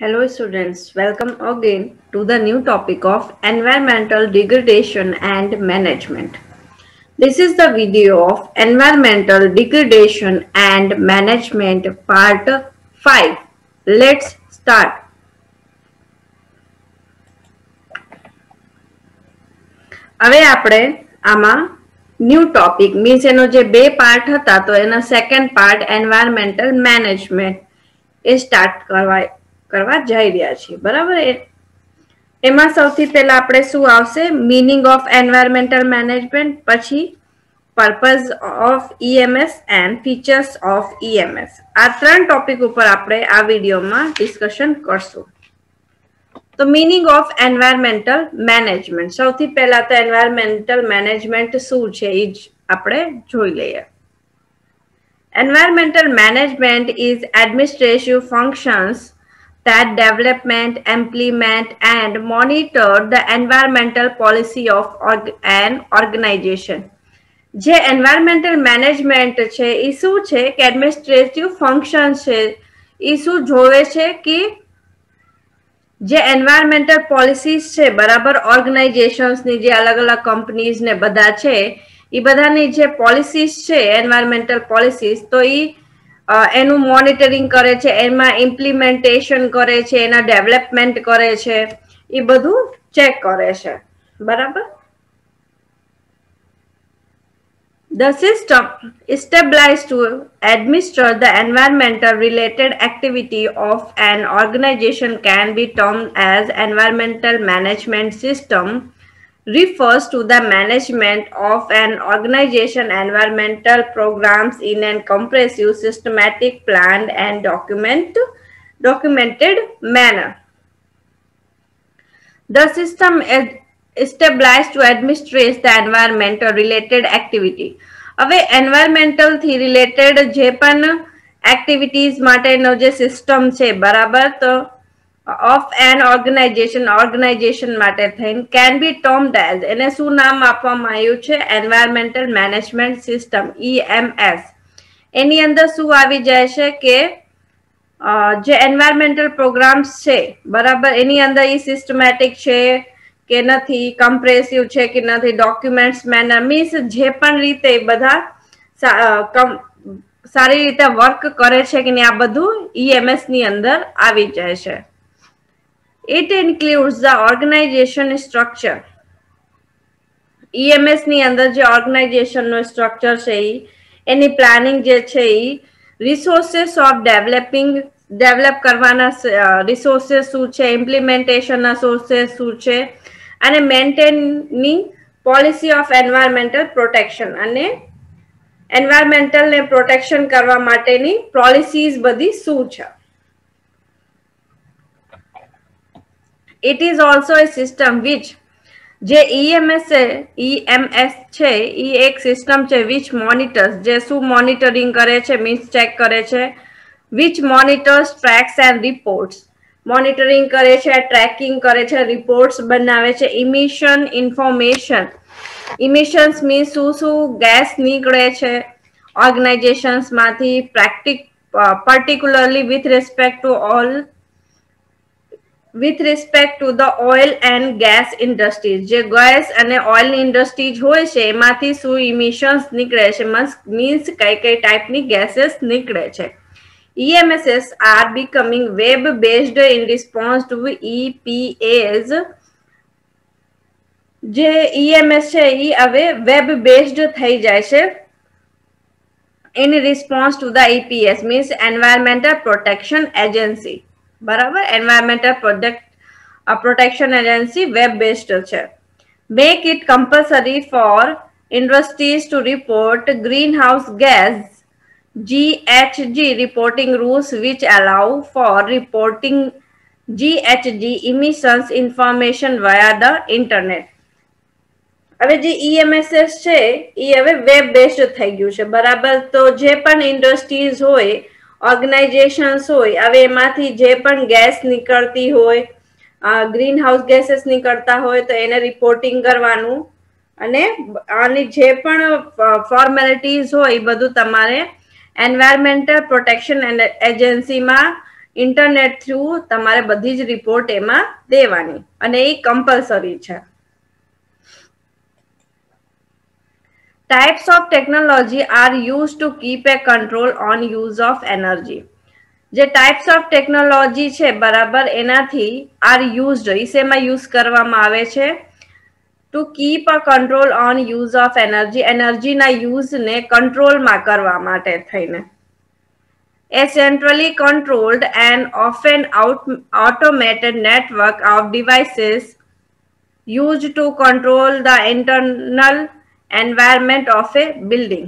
Hello students, welcome again to the new topic of environmental degradation and management. This is the video of environmental degradation and management part 5. Let's start. હવે આપણે આમાં new topic means એનો જે બે part હતા તો એનો second part environmental management એ start કરવા જઈ રહ્યા છીએ બરાબર. એમાં સૌથી પહેલા આપણે શું આવશે મીનિંગ ઓફ એન્વાયરમેન્ટલ મેનેજમેન્ટ, પછી purpose of EMS and features of EMS. આ ત્રણ ટોપિક ઉપર આપણે આ વિડીયોમાં ડિસ્કશન કરશું. તો મીનિંગ ઓફ એન્વાયરમેન્ટલ મેનેજમેન્ટ, સૌથી પહેલા તો એન્વાયરમેન્ટલ મેનેજમેન્ટ શું છે એ જ આપણે જોઈ લઈએ. Environmental management is administrative functions that development, implement and monitor the environmental policy of an organization. જે environmental management છે એ શું છે કે administrative function છે એ શું જોવે છે કે જે environmental policies છે બરાબર ઓર્ગેનાઇઝેશન્સ ની જે અલગ અલગ કંપનીઝ ને બધા છે એ બધાની જે પોલિસીસ છે એન્વાયરમેન્ટલ પોલિસીસ તો એ એનું મોનિટરિંગ કરે છે, એમાં ઇમ્પ્લિમેન્ટેશન કરે છે, એના ડેવલપમેન્ટ કરે છે, એ બધું ચેક કરે છે બરાબર. The system established to administer the environmental related activity of an organization can be termed as environmental management system. Refers to the management of an organization environmental programs in a comprehensive, systematic, planned and documented manner. The system is established to administrate the environmental related activity. હવે environmental થી related જે પણ activities માટેનો જે system છે બરાબર તો of an organization માટે થઈને can be termed as એને શું નામ આપવામાં આવ્યું છે environmental management system EMS. એની અંદર શું આવી જાય છે કે જે environmental programs છે બરાબર એની અંદર એ સિસ્ટમેટિક છે કે નથી, કમ્પ્રેસિવ છે કે નથી, ડોક્યુમેન્ટ્સ મેનર મીન્સ જે પણ રીતે બધા સારી રીતે વર્ક કરે છે કે નહીં આ બધું EMS ની અંદર આવી જાય છે. It includes the organization structure. EMS ની અંદર જે ઓર્ગેનાઇઝેશન નો સ્ટ્રક્ચર છે એની પ્લાનિંગ જે છે રિસોર્सेस ઓફ ડેવલપ કરવાના રિસોર્सेस શું છે, ઇમ્પ્લિમેન્ટેશન ના સોર્सेस શું છે અને maintaining policy of environmental protection અને એન્વાયરમેન્ટલ ને પ્રોટેક્શન કરવા માટેની પોલિસીઝ બધી શું છે. It is also a system which જે EMS છે એ એક સિસ્ટમ છે which monitors જે શું મોનિટરિંગ કરે છે મીન્સ ચેક કરે છે, which monitors, tracks and reports monitoring કરે છે, ટ્રેકિંગ કરે છે, રિપોર્ટ્સ બનાવે છે, ઇમિશન્સ મીન્સ શું શું ગેસ નીકળે છે ઓર્ગેનાઇઝેશન્સ માંથી particularly with respect to the oil and gas industries. જે ગેસ અને ઓઇલ ઇન્ડસ્ટ્રીઝ હોય છે એમાંથી શું ઇમિશન્સ નીકળે છે મીન્સ કઈ કઈ ટાઈપની ગેसेस નીકળે છે. EMSs are becoming web based in response to EPA's જે EMS છે એ હવે વેબ બેઝડ થઈ જાય છે in response to the EPS means Environmental Protection Agency બરાબર. Environmental protection agency web based છે. Make it compulsory for industries to report greenhouse gas GHG reporting rules which allow for reporting GHG emissions information via the internet. હવે જે EMSs છે એ હવે web based થઈ ગયું છે બરાબર. તો જે પણ ઇન્ડસ્ટ્રીઝ હોય ઓર્ગેનાઇઝેશન્સ હોય હવે એમાંથી જે પણ ગેસ નીકળતી હોય ગ્રીન હાઉસ ગેसेस નીકળતા હોય તો એને રિપોર્ટિંગ કરવાનું અને આની જે પણ ફોર્મેલિટીઝ હોય એ બધું તમારે એન્વાયરમેન્ટલ પ્રોટેક્શન એજન્સીમાં ઇન્ટરનેટ થ્રુ તમારે બધી જ રિપોર્ટ એમાં દેવાની અને એ કમ્પલસરી છે. Types of technology are used to keep a control on use of energy. જે ટાઈપ્સ ઓફ ટેકનોલોજી છે બરાબર એનાથી આર યુઝડ શેમાં યુઝ કરવામાં આવે છે to keep a control on use of energy એનર્જીના યુઝને કંટ્રોલમાં કરવા માટે થઈને. A centrally controlled and often automated network of devices used to control the internal environment of a building.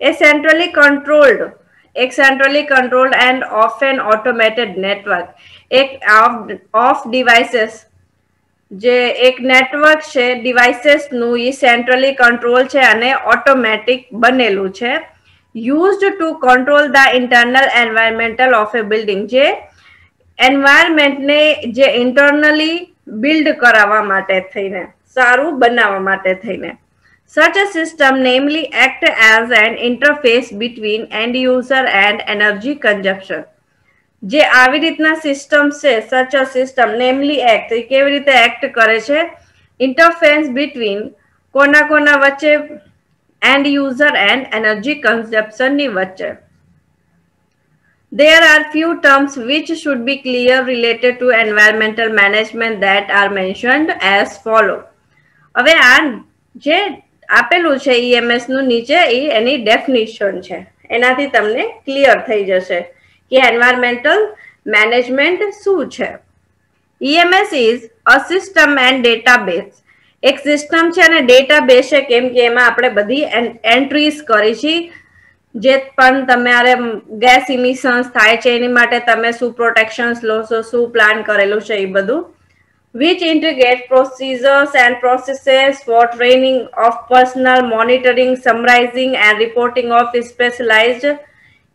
A centrally controlled and often automated network એક of devices જે એક network છે ડિવાઇસીસનું એ સેન્ટ્રલી કંટ્રોલ છે અને ઓટોમેટિક બનેલું છે used to control the internal environmental of a building જે એન્વાયરમેન્ટને જે ઇન્ટરનલી બિલ્ડ કરાવવા માટે થઈને સારું બનાવવા માટે થઈને. Such a system namely act as an interface between end user and energy consumption. જે આવી રીતના સિસ્ટમ છે such a system namely act એ કેવી રીતે એક્ટ કરે છે ઇન્ટરફેસ બિટવીન કોના વચ્ચે end user and energy consumption ની વચ્ચે. There are few terms which should be clear related to environmental management that are mentioned as follow. હવે આ જે આપેલું છે EMS નું નીચે એની ડેફિનિશન છે એનાથી તમને ક્લિયર થઈ જશે કે એન્વાયરમેન્ટલ મેનેજમેન્ટ શું છે. EMS is a system and database. એક સિસ્ટમ છે અને ડેટાબેઝ છે કેમ કે એમાં આપણે બધી એન્ટ્રીઝ કરી છે જે પણ તમારે ગેસ ઇમિશન્સ થાય છે એની માટે તમે શું પ્રોટેક્શન્સ લો છો શું પ્લાન કરેલું છે એ બધું which integrate procedures and processes for training of personnel, monitoring, summarizing and reporting of specialized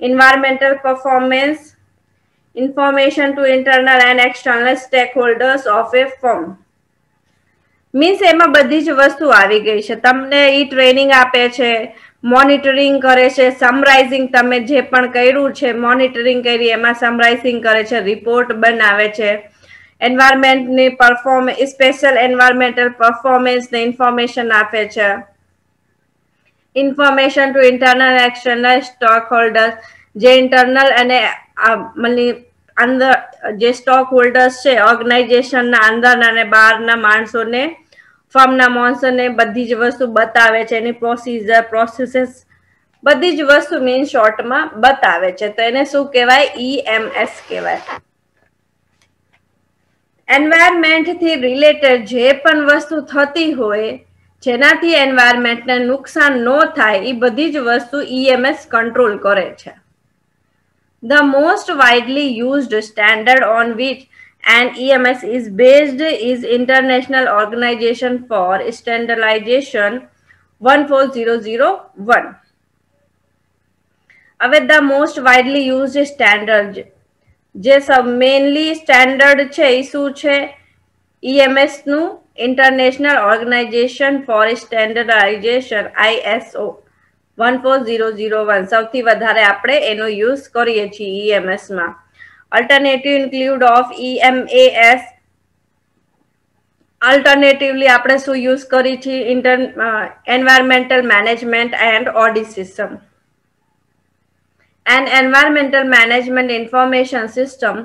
environmental performance information to internal and external stakeholders of a firm. Means એમાં બધી જ વસ્તુ આવી ગઈ છે તમને ઈ ટ્રેનિંગ આપે છે મોનિટરિંગ કરે છે સમરાઇઝિંગ તમે જે પણ કર્યું છે મોનિટરિંગ કરી એમાં સમરાઇઝિંગ કરે છે રિપોર્ટ બનાવે છે એન્વાયરમેન્ટની સ્પેશિયલ એન્વાયરમેન્ટલ પરફોર્મન્સને ઇન્ફોર્મેશન આપે છે information to internal external stockholders જે ઇન્ટરનલ અને અંદર જે સ્ટોક હોલ્ડર્સ છે ઓર્ગેનાઇઝેશનના અંદરના અને બહારના માણસોને ફર્મના માણસોને બધી જ વસ્તુ બતાવે છે એની પ્રોસીજર પ્રોસેસીસ બધી જ વસ્તુ મીન શોર્ટમાં બતાવે છે તો એને શું કહેવાય EMS કહેવાય. એન્વાયરમેન્ટથી રિલેટેડ જે પણ વસ્તુ થતી હોય જેનાથી એન્વાયરમેન્ટને નુકસાન ન થાય એ બધી જ વસ્તુ EMS કંટ્રોલ કરે છે. The most widely used standard on which an EMS is based is International Organization for Standardization 14001. હવે the most widely used standard જે મેઇનલી સ્ટેન્ડર્ડ છે એ શું છે EMS નું ઇન્ટરનેશનલ ઓર્ગેનાઇઝેશન ફોર સ્ટેન્ડર્ડાઇઝેશન ISO 14001 સૌથી વધારે આપણે એનો યુઝ કરીએ છીએ EMS માં. Alternative include of EMAS alternatively આપણે શું યુઝ કરી છીએ environmental management and audit system. An environmental management information system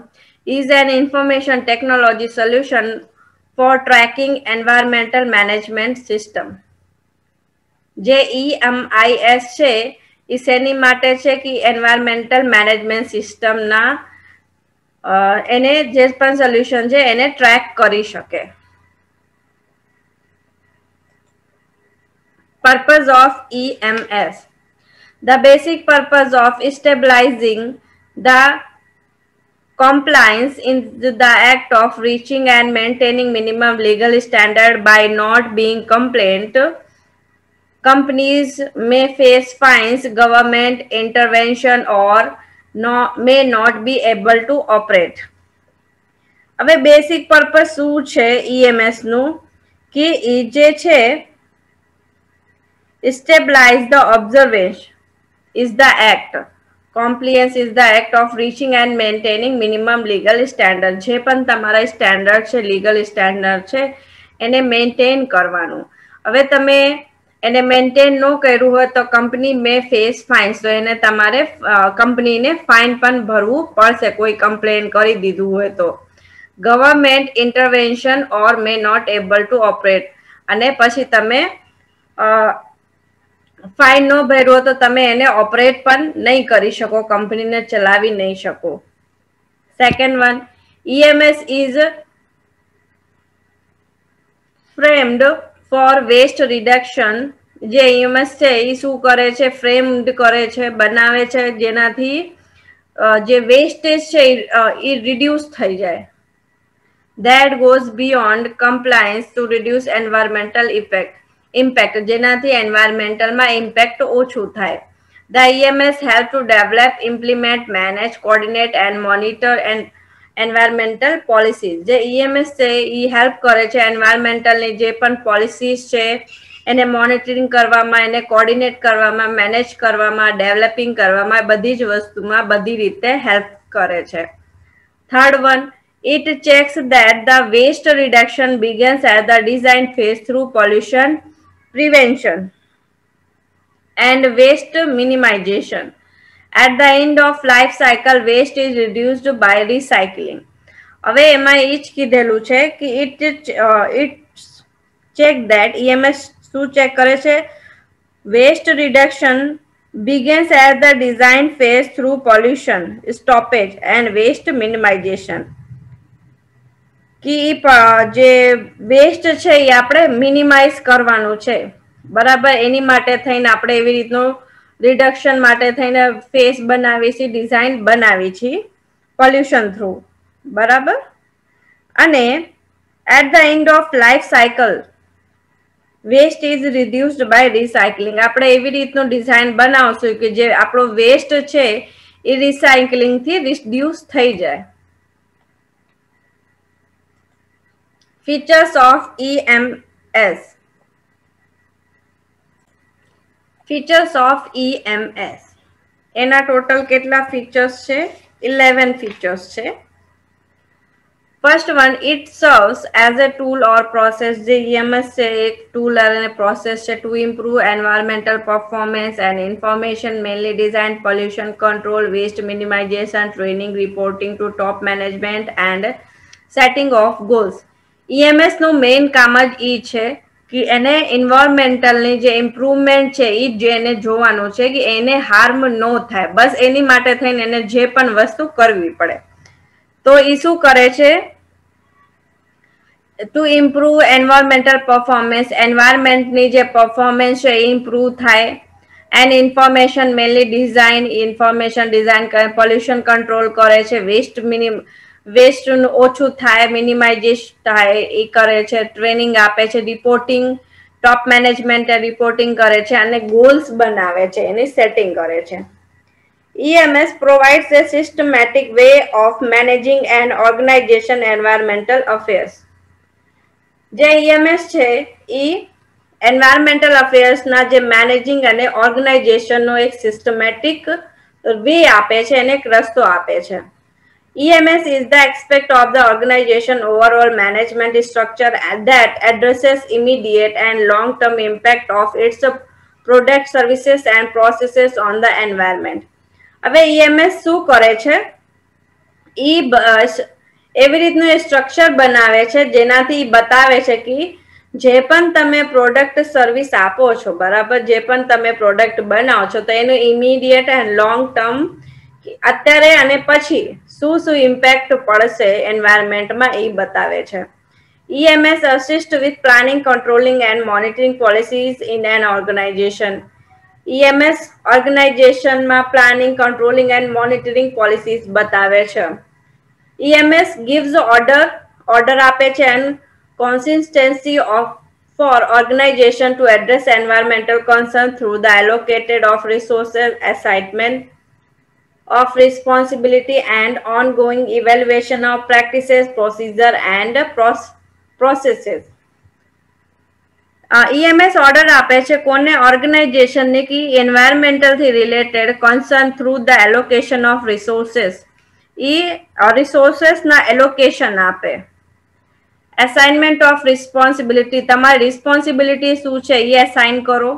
is an information technology solution for tracking environmental management system. જે EMIS છે એ શેની માટે છે કે એન્વાયરમેન્ટલ મેનેજમેન્ટ સિસ્ટમના એને જે પણ સોલ્યુશન છે એને ટ્રેક કરી શકે. Purpose of EMS. The basic purpose of stabilizing the compliance in the act of reaching and maintaining minimum legal standard by not being compliant. Companies may face fines, government intervention or may not be able to operate. હવે basic purpose શું છે EMS નું કે એ જે છે stabilize the observation is the act compliance is the act of reaching and maintaining minimum legal standard. જે પણ તમારા સ્ટેન્ડર્ડ છે, લીગલ સ્ટેન્ડર્ડ છે, એને મેન્ટેન કરવાનું. હવે તમે એને મેન્ટેન ન કર્યું હોય તો કંપની મે ફેસ ફાઇન્સ, તો એને તમારે કંપનીને ફાઇન પણ ભરવું પડશે કોઈ કમ્પ્લેન કરી દીધું હોય તો. Government intervention or may not able to operate, અને પછી તમે ફાઇન ન ભર્યો તો તમે એને ઓપરેટ પણ નહીં કરી શકો, કંપનીને ચલાવી નહીં શકો. Second one, EMS is framed for waste reduction. જે EMS છે એ શું કરે છે? ફ્રેમ્ડ કરે છે, બનાવે છે, જેનાથી જે વેસ્ટેજ છે એ રિડ્યુસ થઈ જાય. That goes beyond compliance to reduce environmental impact, જેનાથી એન્વાયરમેન્ટલમાં ઇમ્પેક્ટ ઓછું થાય. The EMS help to develop, implement, manage, coordinate and monitor and environmental policies. જે EMS છે એ હેલ્પ કરે છે એન્વાયરમેન્ટલની જે પણ પોલિસીસ છે એને મોનિટરિંગ કરવામાં, એને કોર્ડિનેટ કરવામાં, મેનેજ કરવામાં, ડેવલપિંગ કરવામાં, બધી જ વસ્તુમાં બધી રીતે હેલ્પ કરે છે. Third one, it checks that the waste reduction begins at the design phase through pollution prevention and waste minimization. At the end of life cycle, waste is reduced by recycling. હવે એમાં એ જ કીધેલું છે કે it check that EMS શું check કરે છે? Waste reduction begins at the design phase through pollution stoppage and waste minimization. કે જે વેસ્ટ છે એ આપણે મિનિમાઇઝ કરવાનું છે, બરાબર. એની માટે થઈને આપણે એવી રીતનું રિડક્શન માટે થઈને ફેસ બનાવી છે, ડિઝાઇન બનાવી છે પોલ્યુશન થ્રુ, બરાબર. અને at the end of life cycle waste is reduced by recycling. આપણે એવી રીતનું ડિઝાઇન બનાવશું કે જે આપણો વેસ્ટ છે એ રિસાયકલિંગથી રિડ્યુસ થઈ જાય. Features of EMS. Features of EMS. એના ટોટલ કેટલા ફીચર્સ છે? 11 ફીચર્સ છે. First one, it serves as a tool or process. જે EMS છે એક ટૂલ અને પ્રોસેસ છે to improve environmental performance and information, mainly design, pollution control, waste minimization, training, reporting to top management and setting of goals. EMS નું main કામ જ એ છે કે એને એન્વાયરમેન્ટલની જે ઇમ્પ્રુવમેન્ટ છે એ જ એને જોવાનું છે કે એને હાર્મ ન થાય, બસ એની માટે થઈને એને જે પણ વસ્તુ કરવી પડે. તો એ શું કરે છે? ટુ ઇમ્પ્રુવ એન્વાયરમેન્ટલ પરફોર્મન્સ, એન્વાયરમેન્ટની જે પરફોર્મન્સ છે એ ઇમ્પ્રુવ થાય. And information mainly design, information design કરે, પોલ્યુશન કંટ્રોલ કરે છે, વેસ્ટ ઓછું થાય, મિનિમાઇઝેશન થાય એ કરે છે, ટ્રેનિંગ આપે છે, રિપોર્ટિંગ, ટોપ મેનેજમેન્ટ રિપોર્ટિંગ કરે છે, અને ગોલ્સ બનાવે છે, એની સેટિંગ કરે છે. EMS provides a systematic way of managing and organization environmental affairs. જે EMS છે એ એન્વાયરમેન્ટલ અફેર્સના જે મેનેજિંગ અને ઓર્ગેનાઇઝેશનનો એક સિસ્ટમેટિક વે આપે છે, એને એક રસ્તો આપે છે. EMS is the aspect of the organization overall management structure that addresses immediate and long-term impact of its product, services and processes on the environment. હવે EMS શું કરે છે? એવી રીતનું એ સ્ટ્રક્ચર બનાવે છે જેનાથી બતાવે છે કે જે પણ તમે પ્રોડક્ટ સર્વિસ આપો છો, બરાબર, જે પણ તમે પ્રોડક્ટ બનાવો છો તો એનું ઇમિડિયેટ એન્ડ લોંગ ટર્મ અત્યારે અને પછી શું શું ઇમ્પેક્ટ પડશે એન્વાયરમેન્ટમાં એ બતાવે છે. EMS assist with planning, controlling and monitoring policies in an organization. EMS ઓર્ગેનાઇઝેશનમાં planning, controlling and monitoring policies બતાવે છે. EMS gives order આપે છે and consistency for organization to address environmental concern through the allocated of resources, assignment of responsibility and ongoing evaluation of practices, procedure and processes. EMS order आपे छे कोने organisation ने की environmental थी related concern through the allocation of resources E resources ना allocation आपे assignment of responsibility तमारी responsibility शू छे ये असाइन करो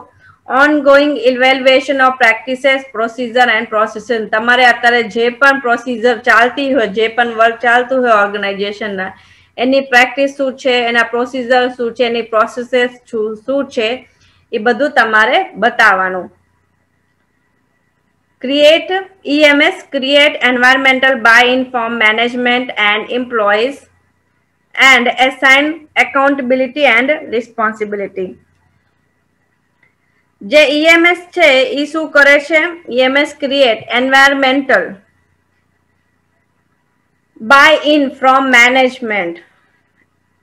ongoing evaluation of practices procedure and processes તમારે અત્યારે જે પણ પ્રોસીજર ચાલતી હોય જે પણ વર્ક ચાલતું હોય ઓર્ગેનાઇઝેશન ના એની પ્રેક્ટિસ શું છે એના પ્રોસીજર શું છે એની પ્રોસેસીસ શું છે એ બધું તમારે બતાવવાનું create EMS create environmental buy-in from management and employees and assign accountability and responsibility જે ईएमएस છે ઈ શું કરે છે EMS create environmental buy in from management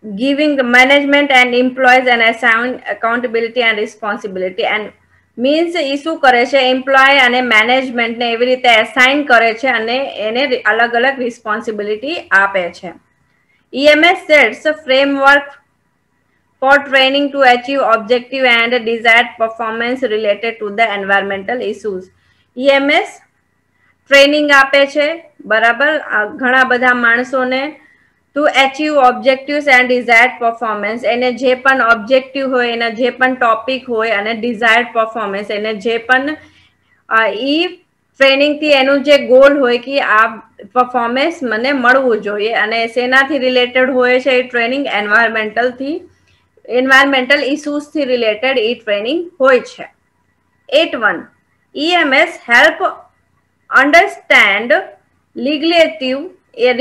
giving the management and employees and assign accountability and responsibility and means ઈ શું કરે છે employ અને management ને એવી રીતે અસાઇન કરે છે અને એને અલગ અલગ રિસ્પોન્સિબિલિટી આપે છે EMS sets a framework for training to achieve objective and desired performance related to the environmental issues. EMS training આપે છે બરાબર ઘણા બધા માણસોને to achieve objectives and desired performance એને જે પણ objective હોય એના જે પણ topic હોય અને desired performance એને જે પણ ઈ ટ્રેનિંગ થી એનું જે ગોલ હોય કે આ પરફોર્મન્સ મને મળવું જોઈએ અને શેનાથી રિલેટેડ હોય છે એ ટ્રેનિંગ એન્વાયરમેન્ટલ થી environmental issues થી related e training હોય છે 8.1 EMS help understand legislative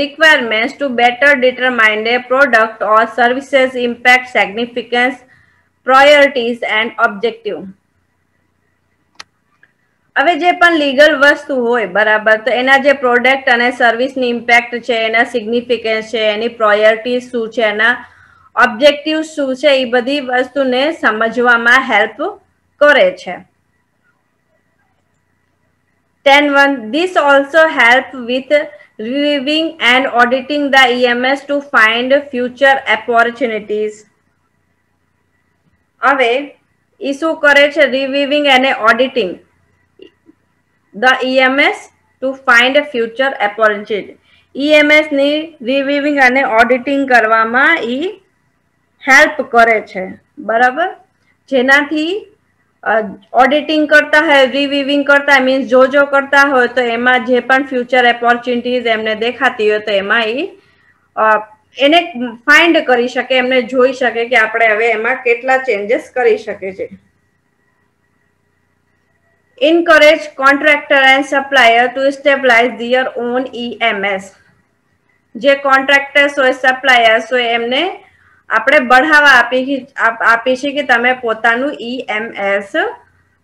requirements to better determine a product or services impact significance priorities and objective હવે જે પણ લીગલ વસ્તુ હોય બરાબર તો એના જે પ્રોડક્ટ અને સર્વિસની ઇમ્પેક્ટ છે એના સિગ્નિફિકન્સ છે એની પ્રાયોરિટીઝ શું છે એના ऑब्जेक्टिव શું છે એ બધી વસ્તુને સમજવામાં હેલ્પ કરે છે 10.1 This also help with reviewing and auditing the EMS to find future opportunities હવે ઈ શું કરે છે reviewing and auditing the EMS to find future opportunity EMS ની reviewing અને auditing કરવામાં ઈ હેલ્પ કરે છે બરાબર જેનાથી ઓડિટિંગ કરતા હોય રિવ્યુઇંગ કરતા મીન્સ જો કરતા હોય તો એમાં જે પણ ફ્યુચર ઓપોર્ચ્યુનિટીઝ એમને દેખાતી હોય તો એમાં એને ફાઇન્ડ કરી શકે એમને જોઈ શકે કે આપણે હવે એમાં કેટલા ચેન્જીસ કરી શકે છે encourage contractor and supplier to establish their own EMS જે કોન્ટ્રાક્ટર્સ હોય સપ્લાયર્સ હોય એમને આપણે બઢાવા આપી છે કે તમે પોતાનું EMS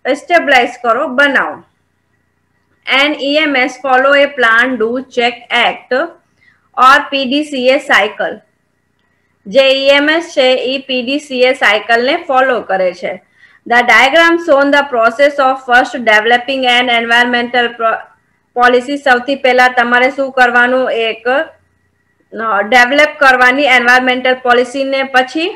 એસ્ટેબ્લિશ કરો બનાવો and EMS follow a plan do check act or PDCA cycle જે EMS છે એ PDCA cycle ને ફોલો કરે છે the diagram shown the process of first developing an environmental policy સૌથી પહેલા તમારે શું કરવાનું એક डेवलप करवानी एनवायरमेंटल पॉलिसी ने पछी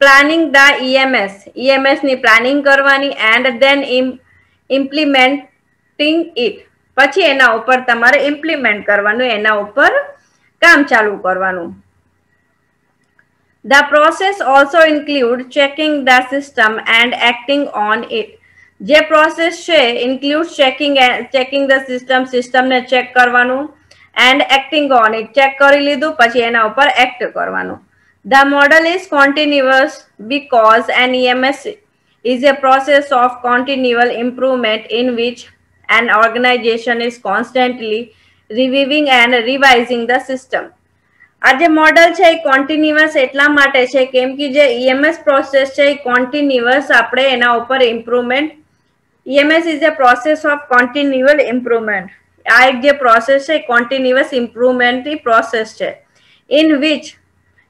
planning the EMS knee planning करवानी एंड देन इम्प्लीमेंटिंग इट पछी एना ऊपर तमारे इम्प्लीमेंट करवानु एना ऊपर काम चालू करवानु the process also include checking the system and acting on it जे प्रोसेस छे इंक्लूड चेकिंग द सिस्टम ने चेक करवानु and acting on it check કરી લીધું પછી એના ઉપર એક્ટ કરવાનું the model is continuous because an EMS is a process of continual improvement in which an organization is constantly reviewing and revising the system આ જે model છે એ કોન્ટિન્યુઅસ એટલા માટે છે કેમ કે જે EMS પ્રોસેસ છે એ કોન્ટિન્યુઅસ આપણે એના ઉપર improvement EMS is a process of continual improvement આ એક જે પ્રોસેસ છે કોન્ટિન્યુઅસ ઇમ્પ્રુવમેન્ટની પ્રોસેસ છે ઇન વિચ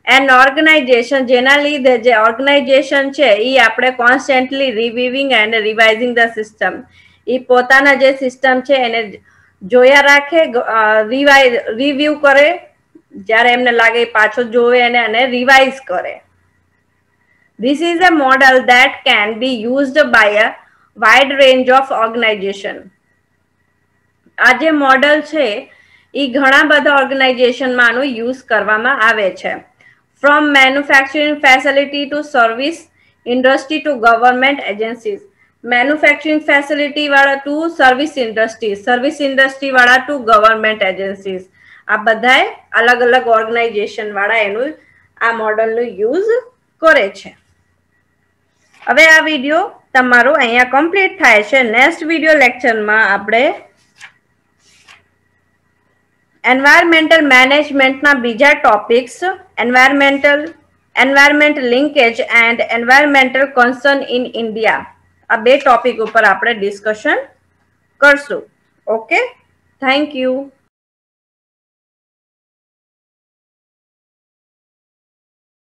એન ઓર્ગેનાઇઝેશન જેના લીધે જે ઓર્ગેનાઇઝેશન છે એ આપણે કોન્સ્ટન્ટલી રિવ્યુઇંગ એન્ડ રિવાઇઝિંગ ધ સિસ્ટમ એ પોતાના જે સિસ્ટમ છે એને જોયા રાખે રિવ્યુ કરે જ્યારે એમને લાગે પાછો જોવે અને રિવાઇઝ કરે This is a model that can be used by a wide range of organization. આ જે મોડલ છે એ ઘણા બધા ઓર્ગેનાઇઝેશનમાં આનો યુઝ કરવામાં આવે છે. From manufacturing facility to service industry to government agencies. Manufacturing facility વાળા ટુ સર્વિસ ઇન્ડસ્ટ્રી વાળા ટુ ગવર્મેન્ટ એજન્સીઝ. આ બધાએ અલગ અલગ ઓર્ગેનાઇઝેશન વાળા એનું આ મોડલનું યુઝ કરે છે. હવે આ વિડીયો તમારો અહીંયા કમ્પ્લીટ થાય છે. નેક્સ્ટ વિડીયો લેક્ચરમાં આપણે એન્વાયરમેન્ટલ મેનેજમેન્ટના બીજા topics environment linkage and environmental concern in India, આ બે ટોપિક ઉપર આપણે ડિસ્કશન કરશું. Okay, thank you.